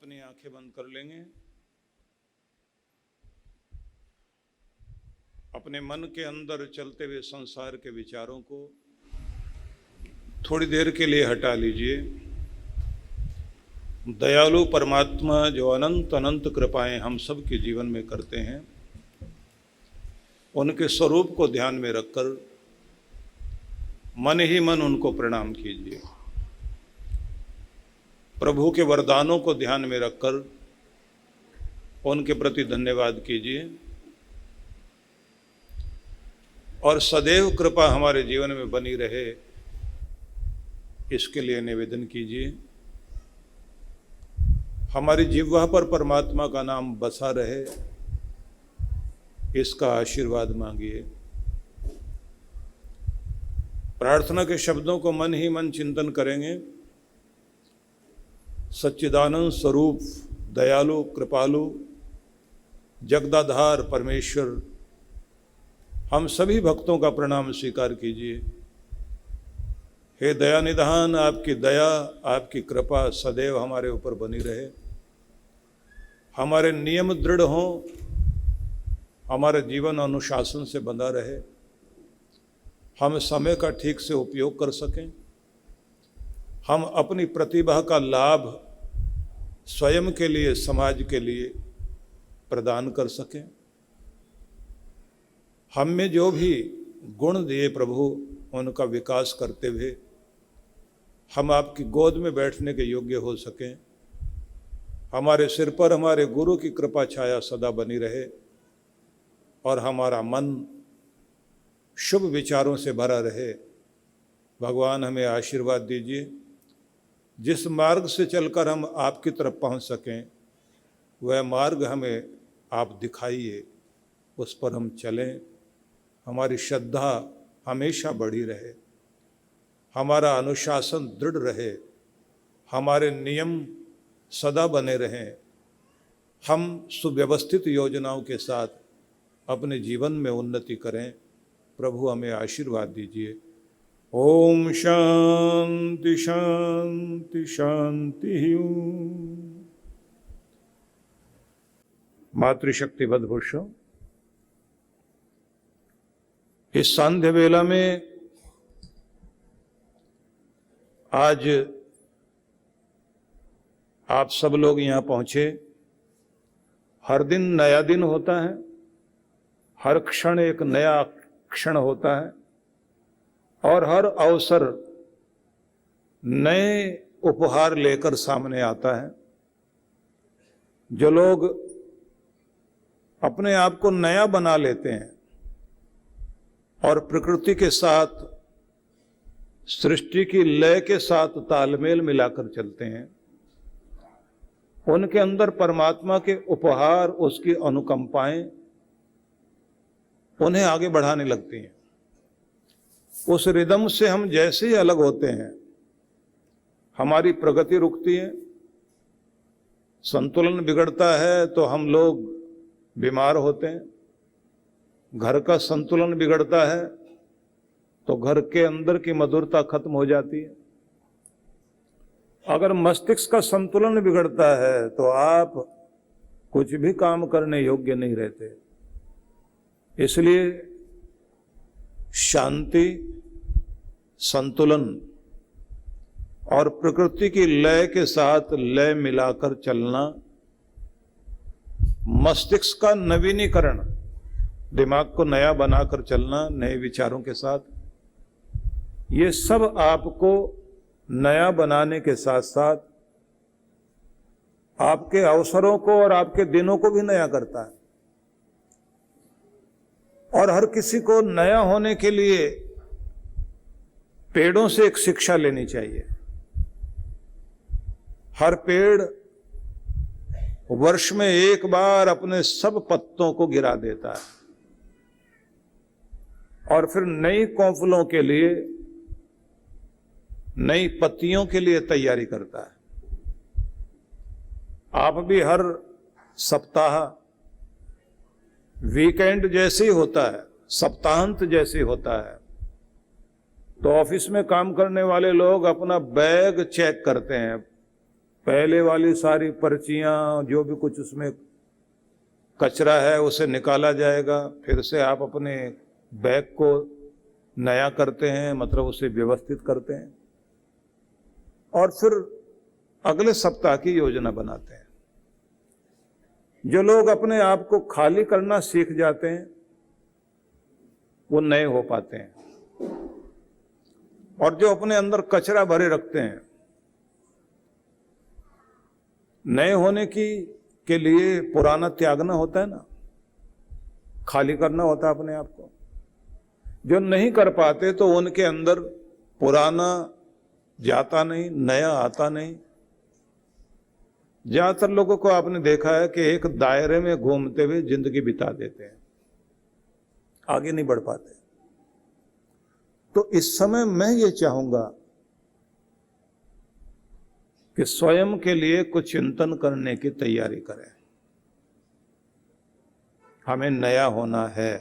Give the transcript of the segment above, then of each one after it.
अपनी आंखें बंद कर लेंगे। अपने मन के अंदर चलते हुए संसार के विचारों को थोड़ी देर के लिए हटा लीजिए। दयालु परमात्मा जो अनंत अनंत कृपाएं हम सब के जीवन में करते हैं, उनके स्वरूप को ध्यान में रखकर मन ही मन उनको प्रणाम कीजिए। प्रभु के वरदानों को ध्यान में रखकर उनके प्रति धन्यवाद कीजिए और सदैव कृपा हमारे जीवन में बनी रहे, इसके लिए निवेदन कीजिए। हमारी जिह्वा पर परमात्मा का नाम बसा रहे, इसका आशीर्वाद मांगिए। प्रार्थना के शब्दों को मन ही मन चिंतन करेंगे। सच्चिदानंद स्वरूप, दयालु, कृपालु, जगदाधार परमेश्वर, हम सभी भक्तों का प्रणाम स्वीकार कीजिए। हे दया निधान, आपकी दया, आपकी कृपा सदैव हमारे ऊपर बनी रहे। हमारे नियम दृढ़ हों, हमारा जीवन अनुशासन से बंधा रहे, हम समय का ठीक से उपयोग कर सकें, हम अपनी प्रतिभा का लाभ स्वयं के लिए, समाज के लिए प्रदान कर सकें। हम में जो भी गुण दिए प्रभु, उनका विकास करते हुए हम आपकी गोद में बैठने के योग्य हो सकें। हमारे सिर पर हमारे गुरु की कृपा छाया सदा बनी रहे और हमारा मन शुभ विचारों से भरा रहे। भगवान हमें आशीर्वाद दीजिए। जिस मार्ग से चलकर हम आपकी तरफ पहुंच सकें, वह मार्ग हमें आप दिखाइए, उस पर हम चलें। हमारी श्रद्धा हमेशा बढ़ी रहे, हमारा अनुशासन दृढ़ रहे, हमारे नियम सदा बने रहें। हम सुव्यवस्थित योजनाओं के साथ अपने जीवन में उन्नति करें। प्रभु हमें आशीर्वाद दीजिए। ओम शांति शांति शांति। मातृशक्ति बदभूषो, इस सांध्य वेला में आज आप सब लोग यहाँ पहुँचे। हर दिन नया दिन होता है, हर क्षण एक नया क्षण होता है और हर अवसर नए उपहार लेकर सामने आता है। जो लोग अपने आप को नया बना लेते हैं और प्रकृति के साथ, सृष्टि की लय के साथ तालमेल मिलाकर चलते हैं, उनके अंदर परमात्मा के उपहार, उसकी अनुकंपाएं उन्हें आगे बढ़ाने लगती हैं। उस रिदम से हम जैसे ही अलग होते हैं, हमारी प्रगति रुकती है, संतुलन बिगड़ता है तो हम लोग बीमार होते हैं। घर का संतुलन बिगड़ता है तो घर के अंदर की मधुरता खत्म हो जाती है। अगर मस्तिष्क का संतुलन बिगड़ता है तो आप कुछ भी काम करने योग्य नहीं रहते। इसलिए शांति, संतुलन और प्रकृति की लय के साथ लय मिलाकर चलना, मस्तिष्क का नवीनीकरण, दिमाग को नया बनाकर चलना नए विचारों के साथ, ये सब आपको नया बनाने के साथ साथ आपके अवसरों को और आपके दिनों को भी नया करता है। और हर किसी को नया होने के लिए पेड़ों से एक शिक्षा लेनी चाहिए। हर पेड़ वर्ष में एक बार अपने सब पत्तों को गिरा देता है और फिर नई कौंफलों के लिए, नई पत्तियों के लिए तैयारी करता है। आप भी हर सप्ताह वीकेंड जैसे ही होता है, सप्ताहांत जैसे होता है, तो ऑफिस में काम करने वाले लोग अपना बैग चेक करते हैं पहले वाली सारी पर्चियां, जो भी कुछ उसमें कचरा है उसे निकाला जाएगा, फिर से आप अपने बैग को नया करते हैं, मतलब उसे व्यवस्थित करते हैं और फिर अगले सप्ताह की योजना बनाते हैं। जो लोग अपने आप को खाली करना सीख जाते हैं वो नए हो पाते हैं, और जो अपने अंदर कचरा भरे रखते हैं, नए होने के लिए पुराना त्यागना होता है ना, खाली करना होता है अपने आप को। जो नहीं कर पाते तो उनके अंदर पुराना जाता नहीं, नया आता नहीं। ज्यादातर लोगों को आपने देखा है कि एक दायरे में घूमते हुए जिंदगी बिता देते हैं, आगे नहीं बढ़ पाते। तो इस समय मैं ये चाहूंगा कि स्वयं के लिए कुछ चिंतन करने की तैयारी करें। हमें नया होना है,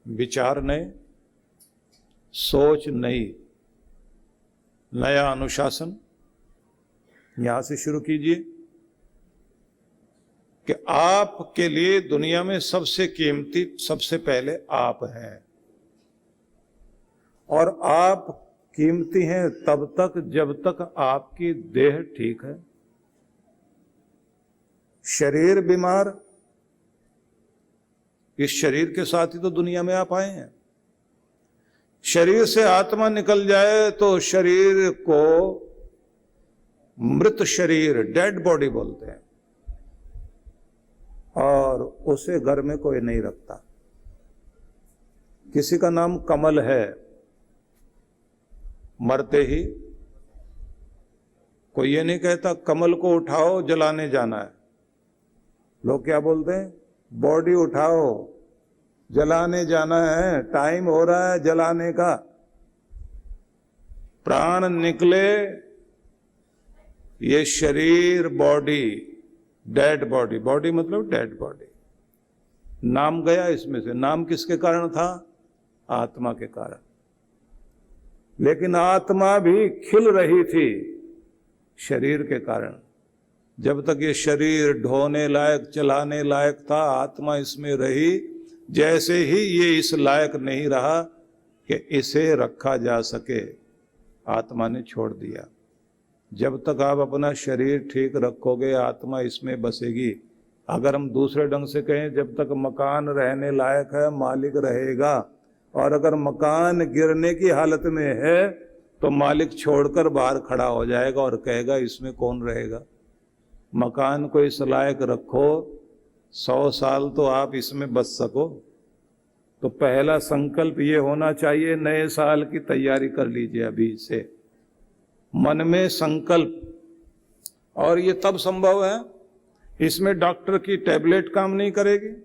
विचार नए, सोच नई, नया अनुशासन यहां से शुरू कीजिए कि आपके लिए दुनिया में सबसे कीमती सबसे पहले आप हैं, और आप कीमती हैं तब तक जब तक आपकी देह ठीक है। शरीर बीमार, इस शरीर के साथ ही तो दुनिया में आप आए हैं। शरीर से आत्मा निकल जाए तो शरीर को मृत शरीर, डेड बॉडी बोलते हैं, और उसे घर में कोई नहीं रखता। किसी का नाम कमल है, मरते ही कोई ये नहीं कहता कमल को उठाओ जलाने जाना है। लोग क्या बोलते हैं? बॉडी उठाओ जलाने जाना है, टाइम हो रहा है जलाने का। प्राण निकले, ये शरीर बॉडी, डेड बॉडी, बॉडी मतलब डेड बॉडी, नाम गया इसमें से। नाम किसके कारण था? आत्मा के कारण। लेकिन आत्मा भी खिल रही थी शरीर के कारण। जब तक ये शरीर ढोने लायक, चलाने लायक था, आत्मा इसमें रही। जैसे ही ये इस लायक नहीं रहा कि इसे रखा जा सके, आत्मा ने छोड़ दिया। जब तक आप अपना शरीर ठीक रखोगे, आत्मा इसमें बसेगी। अगर हम दूसरे ढंग से कहें, जब तक मकान रहने लायक है, मालिक रहेगा, और अगर मकान गिरने की हालत में है तो मालिक छोड़कर बाहर खड़ा हो जाएगा और कहेगा इसमें कौन रहेगा। मकान को इस लायक रखो 100 साल तो आप इसमें बच सको। तो पहला संकल्प ये होना चाहिए, नए साल की तैयारी कर लीजिए अभी से, मन में संकल्प। और ये तब संभव है, इसमें डॉक्टर की टैबलेट काम नहीं करेगी,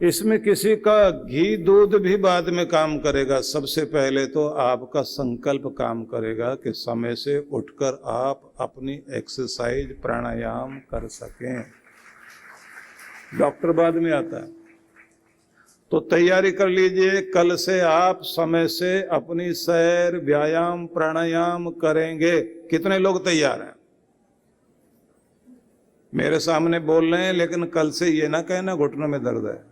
इसमें किसी का घी दूध भी बाद में काम करेगा। सबसे पहले तो आपका संकल्प काम करेगा कि समय से उठकर आप अपनी एक्सरसाइज, प्राणायाम कर सकें। डॉक्टर बाद में आता है। तो तैयारी कर लीजिए, कल से आप समय से अपनी सैर, व्यायाम, प्राणायाम करेंगे। कितने लोग तैयार हैं? मेरे सामने बोल रहे हैं, लेकिन कल से ये ना कहना घुटनों में दर्द है।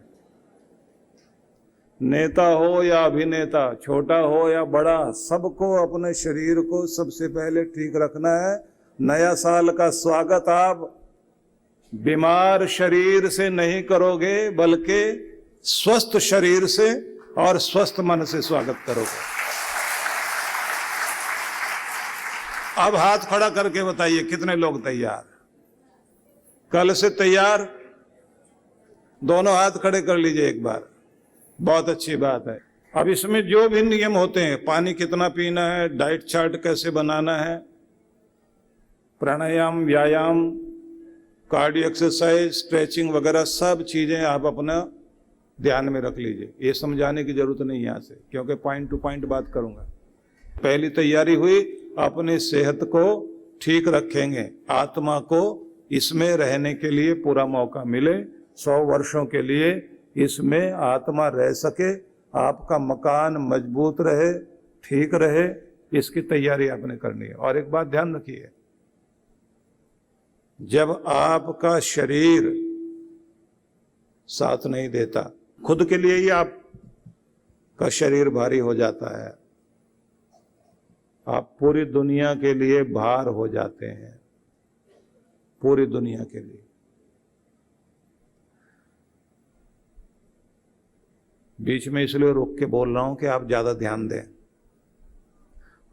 नेता हो या अभिनेता, छोटा हो या बड़ा, सबको अपने शरीर को सबसे पहले ठीक रखना है। नया साल का स्वागत आप बीमार शरीर से नहीं करोगे, बल्कि स्वस्थ शरीर से और स्वस्थ मन से स्वागत करोगे। अब हाथ खड़ा करके बताइए कितने लोग तैयार? कल से तैयार? दोनों हाथ खड़े कर लीजिए एक बार। बहुत अच्छी बात है। अब इसमें जो भी नियम होते हैं, पानी कितना पीना है, डाइट चार्ट कैसे बनाना है, प्राणायाम, व्यायाम, कार्डियो एक्सरसाइज, स्ट्रेचिंग वगैरह सब चीजें आप अपना ध्यान में रख लीजिए। ये समझाने की जरूरत नहीं यहाँ से, क्योंकि पॉइंट टू पॉइंट बात करूंगा। पहली तैयारी हुई, अपनी सेहत को ठीक रखेंगे, आत्मा को इसमें रहने के लिए पूरा मौका मिले, 100 वर्षों के लिए इसमें आत्मा रह सके, आपका मकान मजबूत रहे, ठीक रहे, इसकी तैयारी आपने करनी है। और एक बात ध्यान रखिए, जब आपका शरीर साथ नहीं देता, खुद के लिए ही आपका शरीर भारी हो जाता है, आप पूरी दुनिया के लिए भार हो जाते हैं, पूरी दुनिया के लिए। बीच में इसलिए रोक के बोल रहा हूं कि आप ज्यादा ध्यान दें।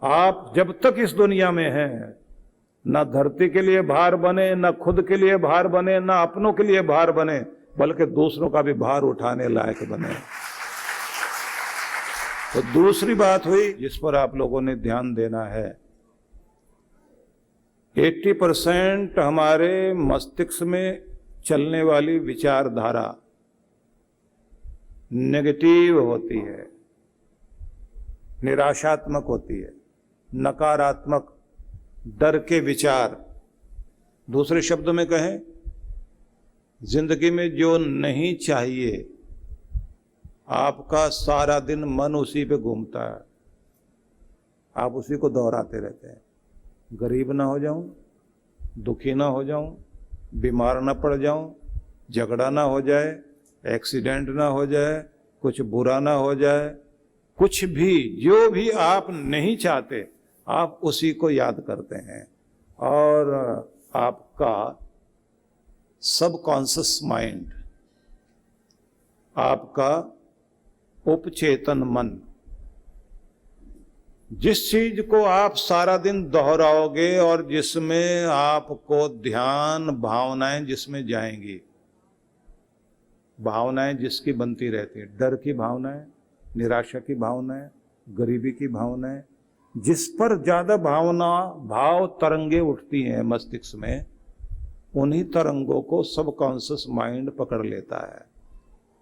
आप जब तक इस दुनिया में हैं, ना धरती के लिए भार बने, ना खुद के लिए भार बने, ना अपनों के लिए भार बने, बल्कि दूसरों का भी भार उठाने लायक बने। तो दूसरी बात हुई जिस पर आप लोगों ने ध्यान देना है, 80% हमारे मस्तिष्क में चलने वाली विचारधारा नेगेटिव होती है, निराशात्मक होती है, नकारात्मक, डर के विचार। दूसरे शब्दों में कहें, जिंदगी में जो नहीं चाहिए, आपका सारा दिन मन उसी पे घूमता है, आप उसी को दोहराते रहते हैं। गरीब ना हो जाऊं, दुखी ना हो जाऊं, बीमार ना पड़ जाऊं, झगड़ा ना हो जाए, एक्सीडेंट ना हो जाए, कुछ बुरा ना हो जाए, कुछ भी, जो भी आप नहीं चाहते, आप उसी को याद करते हैं। और आपका सबकॉन्शियस माइंड, आपका उपचेतन मन, जिस चीज को आप सारा दिन दोहराओगे और जिसमें आपको ध्यान, भावनाएं जिसमें जाएंगी, भावनाएं जिसकी बनती रहती है, डर की भावनाएं, निराशा की भावनाएं, गरीबी की भावनाएं, जिस पर ज्यादा भाव तरंगे उठती हैं मस्तिष्क में, उन्हीं तरंगों को सबकॉन्शियस माइंड पकड़ लेता है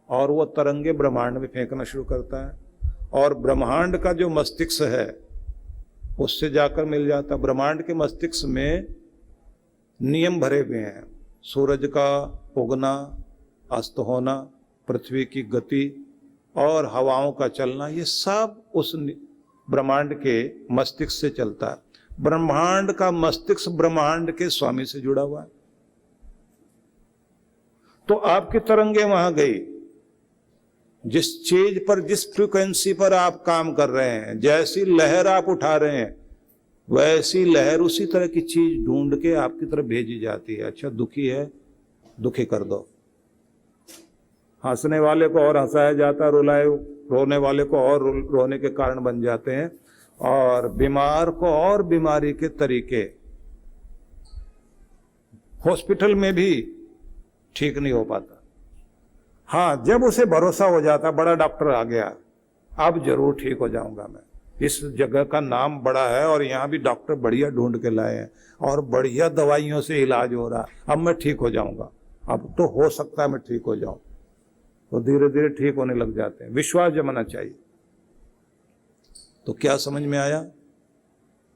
और वो तरंगे ब्रह्मांड में फेंकना शुरू करता है। और ब्रह्मांड का जो मस्तिष्क है उससे जाकर मिल जाता है। ब्रह्मांड के मस्तिष्क में नियम भरे हुए हैं, सूरज का उगना, अस्त होना, पृथ्वी की गति और हवाओं का चलना, ये सब उस ब्रह्मांड के मस्तिष्क से चलता है। ब्रह्मांड का मस्तिष्क ब्रह्मांड के स्वामी से जुड़ा हुआ है। तो आपकी तरंगे वहां गई, जिस चीज पर, जिस फ्रीक्वेंसी पर आप काम कर रहे हैं, जैसी लहर आप उठा रहे हैं, वैसी लहर उसी तरह की चीज ढूंढ के आपकी तरफ भेजी जाती है। अच्छा, दुखी है, दुखी कर दो। हंसने वाले को और हंसाया जाता है, रोने वाले को और रोने के कारण बन जाते हैं, और बीमार को और बीमारी के तरीके। हॉस्पिटल में भी ठीक नहीं हो पाता। हाँ, जब उसे भरोसा हो जाता, बड़ा डॉक्टर आ गया, अब जरूर ठीक हो जाऊंगा मैं, इस जगह का नाम बड़ा है और यहाँ भी डॉक्टर बढ़िया ढूंढ के लाए हैं और बढ़िया दवाइयों से इलाज हो रहा, अब मैं ठीक हो जाऊंगा, अब तो हो सकता है मैं ठीक हो जाऊं। तो धीरे धीरे ठीक होने लग जाते हैं। विश्वास जमाना चाहिए। तो क्या समझ में आया?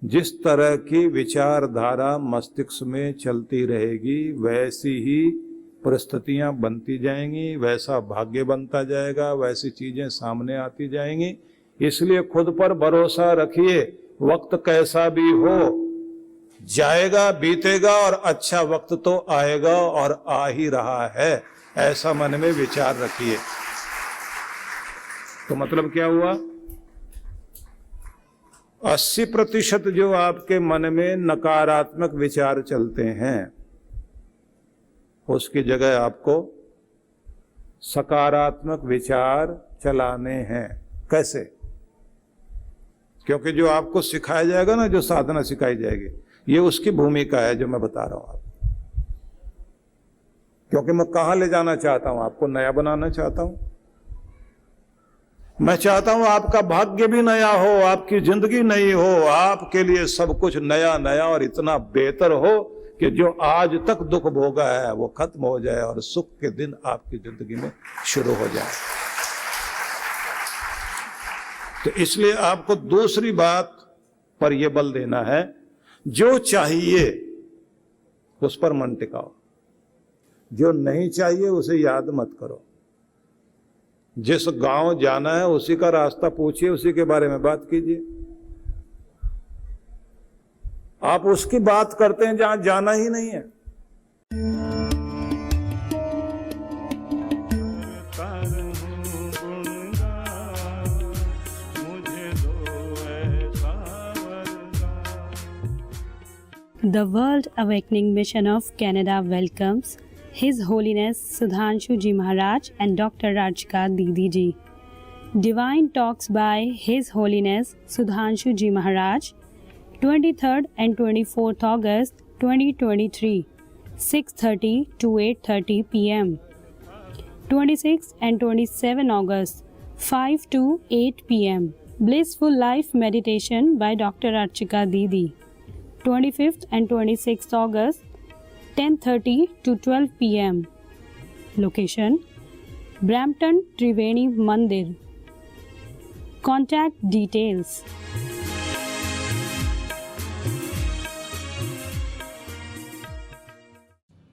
जिस तरह की विचारधारा मस्तिष्क में चलती रहेगी, वैसी ही परिस्थितियां बनती जाएंगी, वैसा भाग्य बनता जाएगा, वैसी चीजें सामने आती जाएंगी। इसलिए खुद पर भरोसा रखिए, वक्त कैसा भी हो जाएगा, बीतेगा, और अच्छा वक्त तो आएगा और आ ही रहा है, ऐसा मन में विचार रखिए। तो मतलब क्या हुआ? 80% जो आपके मन में नकारात्मक विचार चलते हैं, उसकी जगह आपको सकारात्मक विचार चलाने हैं। कैसे? क्योंकि जो आपको सिखाया जाएगा ना, जो साधना सिखाई जाएगी, ये उसकी भूमिका है जो मैं बता रहा हूं आपको। क्योंकि मैं कहां ले जाना चाहता हूं, आपको नया बनाना चाहता हूं। मैं चाहता हूं आपका भाग्य भी नया हो, आपकी जिंदगी नई हो, आपके लिए सब कुछ नया नया और इतना बेहतर हो कि जो आज तक दुख भोगा है वो खत्म हो जाए और सुख के दिन आपकी जिंदगी में शुरू हो जाए। तो इसलिए आपको दूसरी बात पर यह बल देना है, जो चाहिए उस पर मन टिकाओ, जो नहीं चाहिए उसे याद मत करो। जिस गांव जाना है उसी का रास्ता पूछिए, उसी के बारे में बात कीजिए। आप उसकी बात करते हैं जहां जाना ही नहीं है। The World Awakening Mission of Canada welcomes His Holiness Sudhanshu Ji Maharaj and Dr. Rajka Didi Ji. Divine Talks by His Holiness Sudhanshu Ji Maharaj, 23rd and 24th August 2023, 6:30 to 8:30 p.m. 26th and 27 August, 5 to 8 p.m. Blissful Life Meditation by Dr. Rajka Didi. 25th and 26th August, 10:30 to 12 p.m. Location: Brampton Triveni Mandir. Contact details.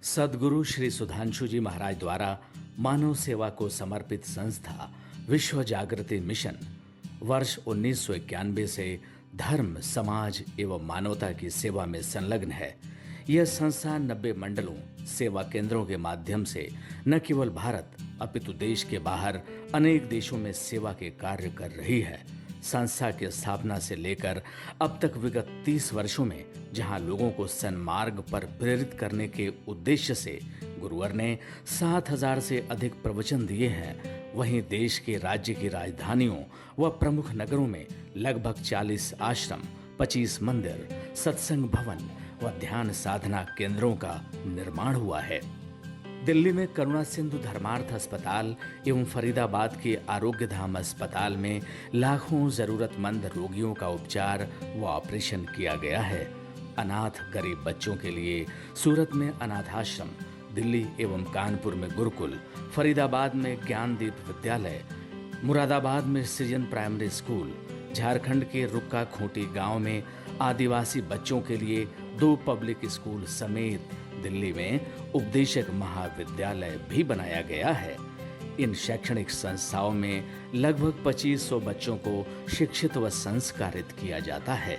सद्गुरु श्री सुधांशु जी महाराज द्वारा मानव सेवा को समर्पित संस्था विश्व जागृति mission वर्ष 1991 से धर्म, समाज एवं मानवता की सेवा में संलग्न है। यह संस्था 90 मंडलों, सेवा केंद्रों के माध्यम से न केवल भारत अपितु देश के बाहर अनेक देशों में सेवा के कार्य कर रही है। संस्था की स्थापना से लेकर अब तक विगत 30 वर्षों में जहां लोगों को सन्मार्ग पर प्रेरित करने के उद्देश्य से गुरुवर ने 7000 से अधिक प्रवचन दिए हैं, वहीं देश के राज्य की राजधानियों व प्रमुख नगरों में लगभग 40 आश्रम, 25 मंदिर, सत्संग भवन व ध्यान साधना केंद्रों का निर्माण हुआ है। दिल्ली में करुणा सिंधु धर्मार्थ अस्पताल एवं फरीदाबाद के आरोग्य धाम अस्पताल में लाखों जरूरतमंद रोगियों का उपचार व ऑपरेशन किया गया है। अनाथ गरीब बच्चों के लिए सूरत में अनाथाश्रम, दिल्ली एवं कानपुर में गुरुकुल, फरीदाबाद में ज्ञानदीप विद्यालय, मुरादाबाद में सृजन प्राइमरी स्कूल, झारखंड के रुक्का खूंटी गांव में आदिवासी बच्चों के लिए 2 पब्लिक स्कूल समेत दिल्ली में उपदेशक महाविद्यालय भी बनाया गया है। इन शैक्षणिक संस्थाओं में लगभग 2500 बच्चों को शिक्षित व संस्कारित किया जाता है।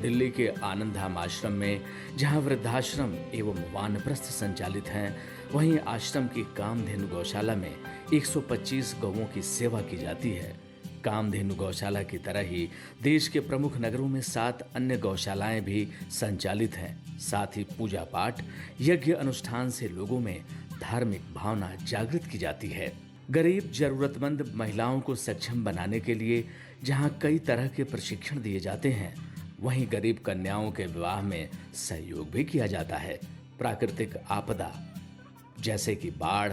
दिल्ली के आनंदधाम आश्रम में जहां वृद्धाश्रम एवं वानप्रस्थ संचालित हैं, वहीं आश्रम की कामधेनु गौशाला में 125 गौओं की सेवा की जाती है। कामधेनु गौशाला की तरह ही देश के प्रमुख नगरों में 7 अन्य गौशालाएं भी संचालित हैं। साथ ही पूजा पाठ, यज्ञ अनुष्ठान से लोगों में धार्मिक भावना जागृत की जाती है। गरीब जरूरतमंद महिलाओं को सक्षम बनाने के लिए जहां कई तरह के प्रशिक्षण दिए जाते हैं, वहीं गरीब कन्याओं के विवाह में सहयोग भी किया जाता है। प्राकृतिक आपदा जैसे कि बाढ़,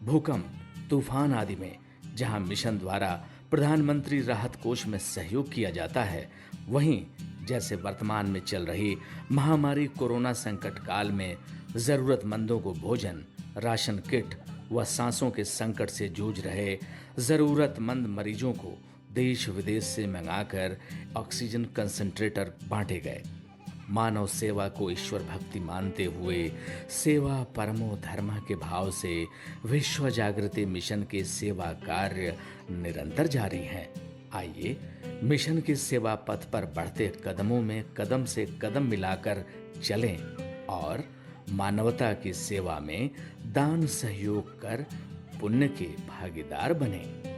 भूकंप, तूफान आदि में जहां मिशन द्वारा प्रधानमंत्री राहत कोष में सहयोग किया जाता है, वहीं जैसे वर्तमान में चल रही महामारी कोरोना संकट काल में जरूरतमंदों को भोजन, राशन किट व सांसों के संकट से जूझ रहे जरूरतमंद मरीजों को देश विदेश से मंगाकर ऑक्सीजन कंसंट्रेटर बांटे गए। मानव सेवा को ईश्वर भक्ति मानते हुए सेवा परमो धर्म के भाव से विश्व जागृति मिशन के सेवा कार्य निरंतर जारी हैं। आइए मिशन के सेवा पथ पर बढ़ते कदमों में कदम से कदम मिलाकर चलें और मानवता की सेवा में दान सहयोग कर पुण्य के भागीदार बनें।